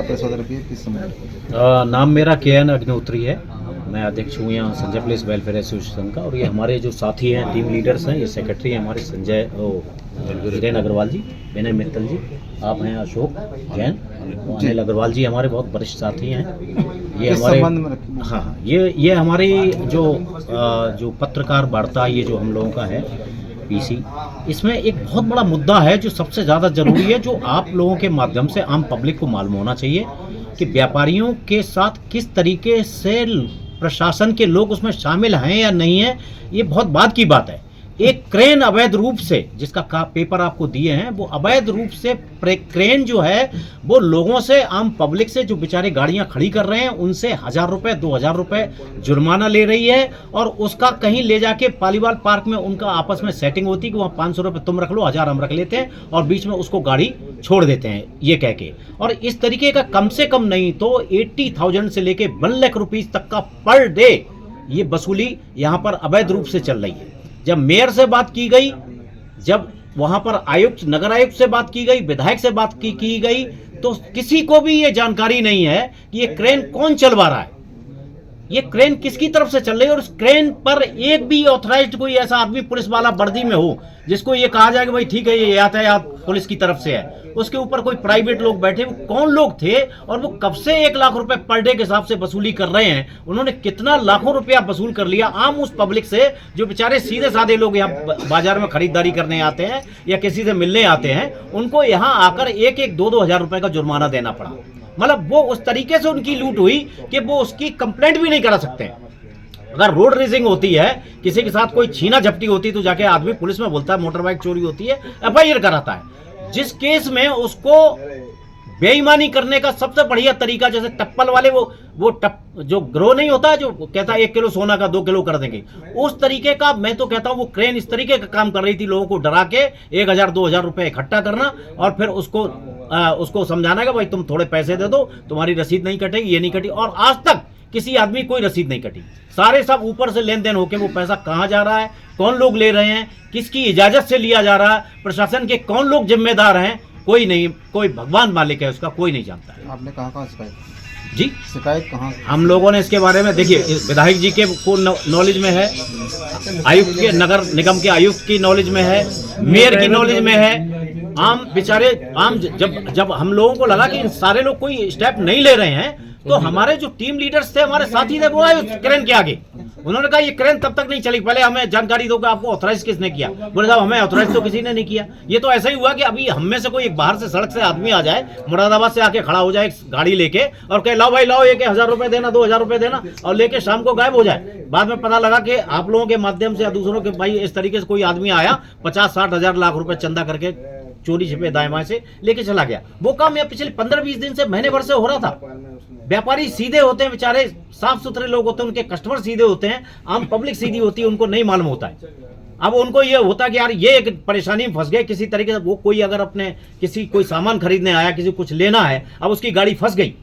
Press वाले रखिए किस समय? नाम मेरा के.एन. अग्निहोत्री है। मैं अध्यक्ष हूँ यहाँ संजय प्लेस वेलफेयर एसोसिएशन का। और ये हमारे जो साथी हैं, टीम लीडर्स हैं, ये सेक्रेटरी हैं हमारे संजय वीरेन अग्रवाल जी, विनय मित्तल जी, आप हैं अशोक जैन, अनिल अग्रवाल जी हमारे बहुत वरिष्ठ साथी हैं। ये हमारे हाँ, ये हमारी जो पत्रकार वार्ता ये जो हम लोगों का है पीसी, इसमें एक बहुत बड़ा मुद्दा है जो सबसे ज़्यादा ज़रूरी है, जो आप लोगों के माध्यम से आम पब्लिक को मालूम होना चाहिए कि व्यापारियों के साथ किस तरीके से प्रशासन के लोग उसमें शामिल हैं या नहीं है। ये बहुत बाद की बात है। एक क्रेन अवैध रूप से, जिसका पेपर आपको दिए हैं, वो अवैध रूप से क्रेन जो है वो लोगों से, आम पब्लिक से, जो बेचारे गाड़ियां खड़ी कर रहे हैं उनसे 1000 रुपये 2000 रुपये जुर्माना ले रही है। और उसका कहीं ले जाके पालीवाल पार्क में उनका आपस में सेटिंग होती है कि वहाँ 500 रुपये तुम रख लो, 1000 हम रख लेते हैं, और बीच में उसको गाड़ी छोड़ देते हैं ये कह के। और इस तरीके का कम से कम नहीं तो 80,000 से लेके 1 लाख रुपीज तक का पर डे ये वसूली यहाँ पर अवैध रूप से चल रही है। जब मेयर से बात की गई, जब वहां पर आयुक्त, नगर आयुक्त से बात की गई, विधायक से बात की गई, तो किसी को भी ये जानकारी नहीं है कि ये क्रेन कौन चलवा रहा है, ये क्रेन किसकी तरफ से चल रही है। और उस क्रेन पर एक भी ऑथराइज्ड कोई ऐसा आदमी पुलिस वाला वर्दी में हो जिसको ये कहा जाए कि भाई ठीक है ये यातायात पुलिस की तरफ से है, उसके ऊपर कोई प्राइवेट लोग बैठे, वो कौन लोग थे और वो कब से 1 लाख रुपए पर डे के हिसाब से वसूली कर रहे हैं। उन्होंने कितना लाखों रुपया वसूल कर लिया आम उस पब्लिक से, जो बेचारे सीधे साधे लोग यहाँ बाजार में खरीदारी करने आते हैं या किसी से मिलने आते हैं, उनको यहाँ आकर 1-2 हज़ार रुपए का जुर्माना देना पड़ा। मतलब वो उस तरीके से उनकी लूट हुई कि वो उसकी कंप्लेंट भी नहीं करा सकते हैं। अगर रोड रेसिंग होती है, किसी के साथ कोई छीना झपटी होती है, तो जाके आदमी पुलिस में बोलता है, मोटर बाइक चोरी होती है, FIR कराता है। जिस केस में उसको बेईमानी करने का सबसे बढ़िया तरीका, जैसे टप्पल वाले वो जो ग्रोह नहीं होता है जो कहता है 1 किलो सोना का 2 किलो कर देंगे, उस तरीके का मैं तो कहता हूं वो क्रेन इस तरीके का काम कर रही थी, लोगों को डरा के 1000-2000 रुपए इकट्ठा करना और फिर उसको समझाना कि भाई तुम थोड़े पैसे दे दो, तुम्हारी रसीद नहीं कटेगी, ये नहीं कटी। और आज तक किसी आदमी कोई रसीद नहीं कटी। सारे सब ऊपर से लेन देन होके वो पैसा कहां जा रहा है, कौन लोग ले रहे हैं, किसकी इजाजत से लिया जा रहा है, प्रशासन के कौन लोग जिम्मेदार हैं, कोई नहीं, कोई भगवान मालिक है उसका, कोई नहीं जानता है। आपने कहाँ शिकायत जी, शिकायत कहाँ? हम लोगों ने इसके बारे में, देखिए विधायक जी के को नॉलेज में है, आयुक्त के, नगर निगम के आयुक्त की नॉलेज में है, मेयर की नॉलेज में है। आम बेचारे जब हम लोगों को लगा कि इन सारे लोग कोई स्टेप नहीं ले रहे हैं, तो हमारे जो टीम लीडर्स थे, हमारे साथी थे, वो आए क्रेन के आगे। उन्होंने कहा ये क्रेन तब तक नहीं चली, पहले हमें जानकारी दो कि आपको ऑथराइज किसने किया। बोले साहब हमें ऑथराइज तो किसी ने नहीं किया। ये तो ऐसा ही हुआ कि अभी हम में से कोई एक बाहर से सड़क से आदमी आ जाए, मुरादाबाद से आके खड़ा हो जाए गाड़ी लेके और कहे लाओ भाई लाओ, ये 1000 रुपए देना, 2000 रुपए देना, और लेके शाम को गायब हो जाए। बाद में पता लगा कि आप लोगों के माध्यम से या दूसरों के, भाई इस तरीके से कोई आदमी आया, 50-60 हज़ार लाख रुपए चंदा करके चोरी छिपे दाएं बाएं से लेके चला गया। वो काम यहाँ पिछले 15-20 दिन से, महीने भर से हो रहा था। व्यापारी सीधे होते हैं, बेचारे साफ सुथरे लोग होते हैं, उनके कस्टमर सीधे होते हैं, आम पब्लिक सीधी होती है, उनको नहीं मालूम होता है। अब उनको ये होता है कि यार ये एक परेशानी में फंस गए किसी तरीके से। वो कोई अगर अपने कोई सामान खरीदने आया, किसी कुछ लेना है, अब उसकी गाड़ी फंस गई,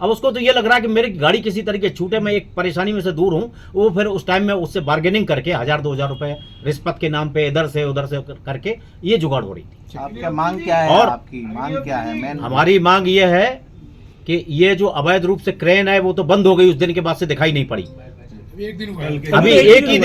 अब उसको तो ये लग रहा है कि मेरी गाड़ी किसी तरीके छूटे, मैं एक परेशानी में से दूर हूं। वो फिर उस टाइम में उससे बार्गेनिंग करके 1000-2000 रुपए रिश्वत के नाम पे इधर से उधर से करके ये जुगाड़ हो रही थी। आपका मांग क्या है? और आपकी मांग क्या है? हमारी मांग ये है कि ये जो अवैध रूप से क्रेन है वो तो बंद हो गई, उस दिन के बाद से दिखाई नहीं पड़ी। अभी एक ही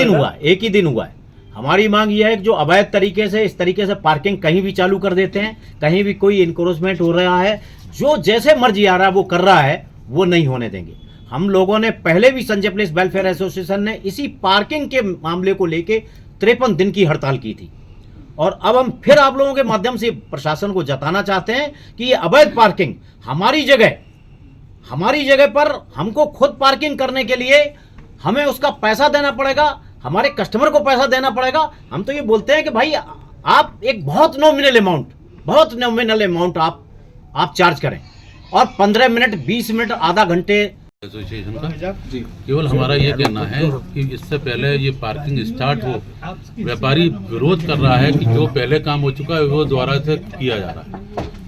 दिन हुआ है। हमारी मांग यह है कि जो अवैध तरीके से, इस तरीके से पार्किंग कहीं भी चालू कर देते हैं, कहीं भी कोई इंक्रोचमेंट हो रहा है, जो जैसे मर्जी आ रहा है वो कर रहा है, वो नहीं होने देंगे। हम लोगों ने पहले भी संजय प्लेस वेलफेयर एसोसिएशन ने इसी पार्किंग के मामले को लेके 53 दिन की हड़ताल की थी। और अब हम फिर आप लोगों के माध्यम से प्रशासन को जताना चाहते हैं कि ये अवैध पार्किंग हमारी जगह पर हमको खुद पार्किंग करने के लिए हमें उसका पैसा देना पड़ेगा, हमारे कस्टमर को पैसा देना पड़ेगा। हम तो ये बोलते हैं कि भाई आप एक बहुत नॉमिनल अमाउंट आप चार्ज करें, और 15 मिनट, 20 मिनट, आधा घंटे एसोसिएशन का जी केवल हमारा ये कहना है कि इससे पहले ये पार्किंग स्टार्ट हो, व्यापारी विरोध कर रहा है कि जो पहले काम हो चुका है वो दोबारा से किया जा रहा है।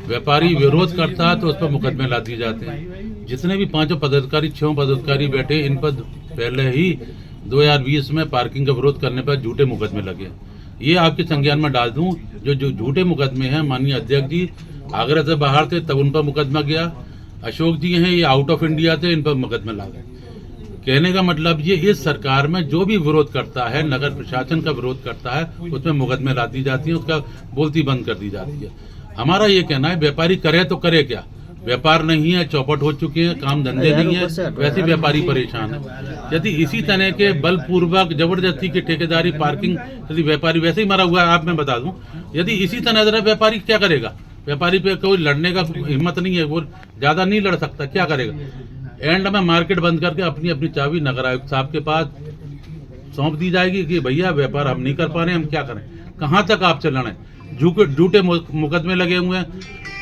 व्यापारी विरोध करता है तो उस पर मुकदमे ला दिए जाते हैं। जितने भी 5 पदाधिकारी, 6 पदाधिकारी बैठे, इन पर पहले ही 2020 में पार्किंग का विरोध करने पर झूठे मुकदमे लगे। ये आपके संज्ञान में डाल दूं, जो झूठे मुकदमे हैं, माननीय अध्यक्ष जी आगरा से बाहर थे तब उन पर मुकदमा गया, अशोक जी हैं, ये आउट ऑफ इंडिया थे, इन पर मुकदमे ला गए। कहने का मतलब ये, इस सरकार में जो भी विरोध करता है, नगर प्रशासन का विरोध करता है, उसमें मुकदमे ला दी जाती हैं, उसका बोलती बंद कर दी जाती है। हमारा ये कहना है व्यापारी करे तो करे क्या, व्यापार नहीं है, चौपट हो चुके हैं, काम धंधे नहीं है, वैसे व्यापारी परेशान है। यदि इसी तरह के बलपूर्वक जबरदस्ती की ठेकेदारी पार्किंग, यदि व्यापारी वैसे ही मरा हुआ है, आप मैं बता दूं, यदि इसी तरह जरा व्यापारी क्या करेगा, व्यापारी पे कोई लड़ने का हिम्मत नहीं है, वो ज्यादा नहीं लड़ सकता, क्या करेगा। एंड में मार्केट बंद करके अपनी अपनी चाबी नगर आयुक्त साहब के पास सौंप दी जाएगी कि भैया व्यापार हम नहीं कर पा रहे, हम क्या करें, कहाँ तक आपसे लड़ें, झूठे मुकदमे लगे हुए हैं,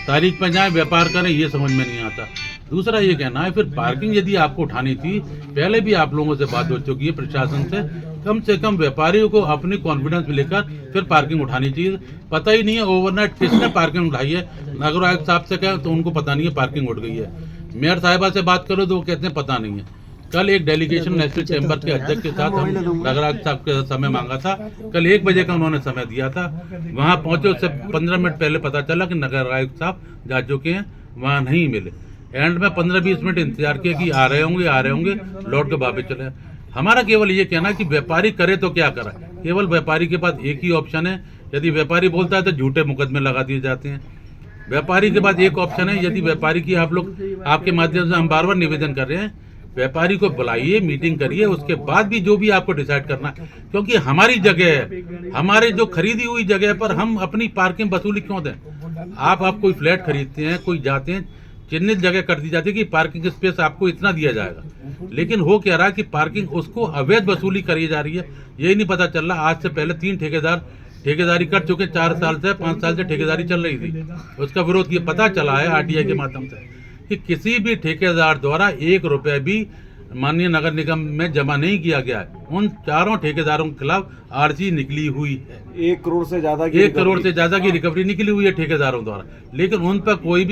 तारीख पर जाए व्यापार करें, ये समझ में नहीं आता। दूसरा ये कहना है, फिर पार्किंग यदि आपको उठानी थी, पहले भी आप लोगों से बात हो चुकी है प्रशासन से कम व्यापारियों को अपनी कॉन्फिडेंस में लेकर फिर पार्किंग उठानी चाहिए। पता ही नहीं है ओवरनाइट किसने पार्किंग उठाई है, नगर आयुक्त साहब से कहें तो उनको पता नहीं है पार्किंग उठ गई है, मेयर साहिबा से बात करो तो वो कहते हैं पता नहीं है। कल एक डेलीगेशन नेशनल चैम्बर के अध्यक्ष के साथ हम नगर आयुक्त साहब के समय मांगा था, कल 1 बजे का उन्होंने समय दिया था, वहां पहुंचे, उससे 15 मिनट पहले पता चला कि नगर आयुक्त साहब जा चुके हैं, वहां नहीं मिले। एंड में 15-20 मिनट इंतजार किया कि आ रहे होंगे, लौट के वापस चले। हमारा केवल ये कहना है कि व्यापारी करे तो क्या करे, केवल व्यापारी के पास एक ही ऑप्शन है, यदि व्यापारी बोलता है तो झूठे मुकदमे लगा दिए जाते हैं। व्यापारी के पास एक ऑप्शन है, यदि व्यापारी की आप लोग, आपके माध्यम से हम बार बार निवेदन कर रहे हैं, व्यापारी को बुलाइए, मीटिंग करिए, उसके बाद भी जो भी आपको डिसाइड करना है, क्योंकि हमारी जगह है, हमारे जो खरीदी हुई जगह पर हम अपनी पार्किंग वसूली क्यों दें। आप कोई फ्लैट खरीदते हैं, कोई जाते हैं, चिन्हित जगह कर दी जाती है कि पार्किंग स्पेस आपको इतना दिया जाएगा, लेकिन हो क्या रहा है कि पार्किंग उसको अवैध वसूली करी जा रही है, यही नहीं पता चल रहा। आज से पहले 3 ठेकेदार ठेकेदारी कर चुके, 4 साल से 5 साल से ठेकेदारी चल रही थी, उसका विरोध ये पता चला है आरटीआई के माध्यम से कि किसी भी ठेकेदार द्वारा 1 रुपये भी माननीय नगर निगम में जमा नहीं किया गया है। उन 4 ठेकेदारों के खिलाफ आरजी निकली हुई है, 1 करोड़ से ज्यादा की 1 करोड़ से ज्यादा की रिकवरी निकली हुई है ठेकेदारों द्वारा, लेकिन उन पर कोई भी